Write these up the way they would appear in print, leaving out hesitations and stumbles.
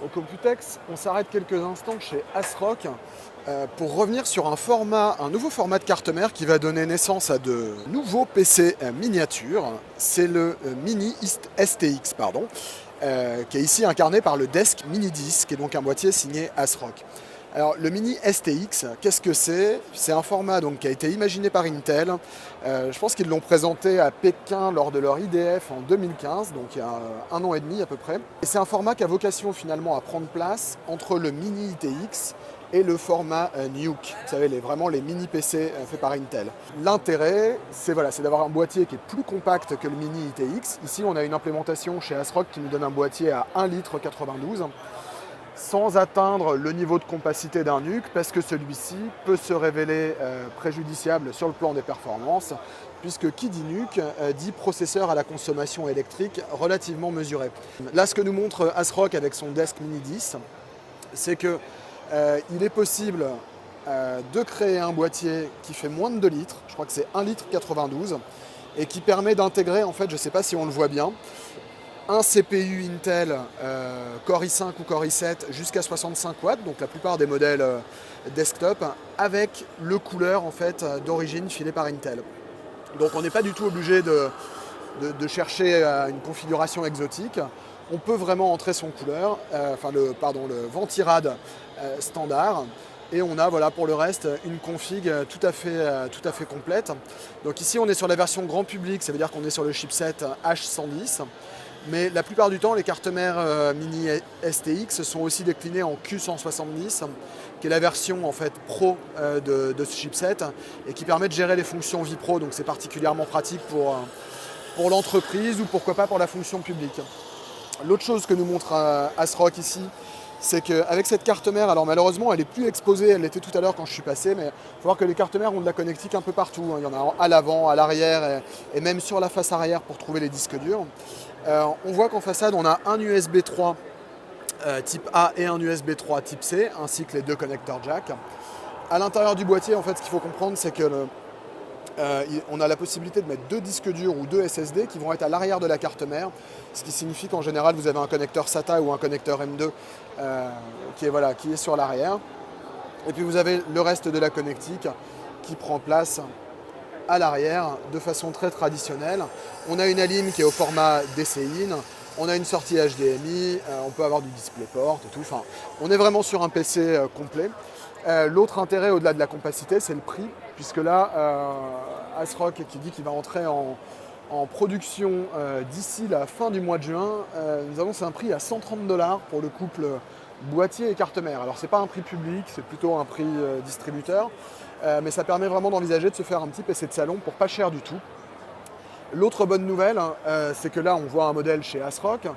Au Computex, on s'arrête quelques instants chez ASRock pour revenir sur un nouveau format de carte mère qui va donner naissance à de nouveaux PC miniatures. C'est le Mini STX, qui est ici incarné par le Desk Mini 10, qui est donc un boîtier signé ASRock. Alors le Mini STX, qu'est-ce que c'est? C'est un format donc, qui a été imaginé par Intel. Je pense qu'ils l'ont présenté à Pékin lors de leur IDF en 2015, donc il y a un an et demi à peu près. Et c'est un format qui a vocation finalement à prendre place entre le Mini ITX et le format Nuke, vous savez, vraiment les mini PC faits par Intel. L'intérêt, c'est d'avoir un boîtier qui est plus compact que le Mini ITX. Ici, on a une implémentation chez ASRock qui nous donne un boîtier à 1,92 litre, sans atteindre le niveau de compacité d'un NUC, parce que celui-ci peut se révéler préjudiciable sur le plan des performances, puisque qui dit NUC dit processeur à la consommation électrique relativement mesurée. Là, ce que nous montre ASRock avec son Desk Mini 10, c'est que il est possible de créer un boîtier qui fait moins de 2 litres, je crois que c'est 1,92 litre, et qui permet d'intégrer, en fait, je ne sais pas si on le voit bien, un CPU Intel Core i5 ou Core i7 jusqu'à 65 watts, donc la plupart des modèles desktop, avec le couleur en fait, d'origine filé par Intel. Donc on n'est pas du tout obligé de chercher une configuration exotique. On peut vraiment entrer son couleur, le ventirad standard. Et on a voilà, pour le reste une config tout à fait complète. Donc ici on est sur la version grand public, ça veut dire qu'on est sur le chipset H110. Mais la plupart du temps, les cartes mères Mini STX sont aussi déclinées en Q170, qui est la version en fait, pro de ce chipset et qui permet de gérer les fonctions vie pro. Donc c'est particulièrement pratique pour l'entreprise ou pourquoi pas pour la fonction publique. L'autre chose que nous montre ASRock ici, c'est qu'avec cette carte mère, alors malheureusement elle est plus exposée, elle l'était tout à l'heure quand je suis passé, mais il faut voir que les cartes mères ont de la connectique un peu partout. Il y en a à l'avant, à l'arrière et même sur la face arrière pour trouver les disques durs. On voit qu'en façade on a un USB 3 type A et un USB 3 type C, ainsi que les deux connecteurs jack. À l'intérieur du boîtier, en fait, ce qu'il faut comprendre, c'est que on a la possibilité de mettre 2 disques durs ou 2 SSD qui vont être à l'arrière de la carte mère, ce qui signifie qu'en général vous avez un connecteur SATA ou un connecteur M2 qui est sur l'arrière. Et puis vous avez le reste de la connectique qui prend place à l'arrière de façon très traditionnelle. On a une alim qui est au format DC-in, on a une sortie HDMI, on peut avoir du DisplayPort et tout. Enfin, on est vraiment sur un PC complet. L'autre intérêt au-delà de la compacité, c'est le prix, puisque là, ASRock qui dit qu'il va entrer en production d'ici la fin du mois de juin, nous annonce un prix à 130 $ pour le couple boîtier et carte mère. Alors c'est pas un prix public, c'est plutôt un prix distributeur, mais ça permet vraiment d'envisager de se faire un petit PC de salon pour pas cher du tout. L'autre bonne nouvelle, c'est que là on voit un modèle chez ASRock,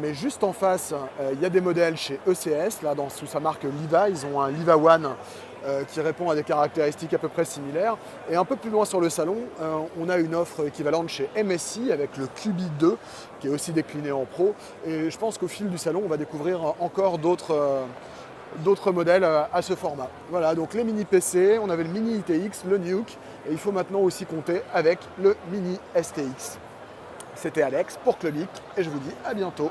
mais juste en face, il y a des modèles chez ECS, là sous sa marque Liva, ils ont un Liva One qui répond à des caractéristiques à peu près similaires. Et un peu plus loin sur le salon, on a une offre équivalente chez MSI avec le QB 2, qui est aussi décliné en Pro. Et je pense qu'au fil du salon, on va découvrir encore d'autres modèles à ce format. Voilà, donc les mini PC, on avait le Mini ITX, le Nuke, et il faut maintenant aussi compter avec le Mini STX. C'était Alex pour Clubic, et je vous dis à bientôt.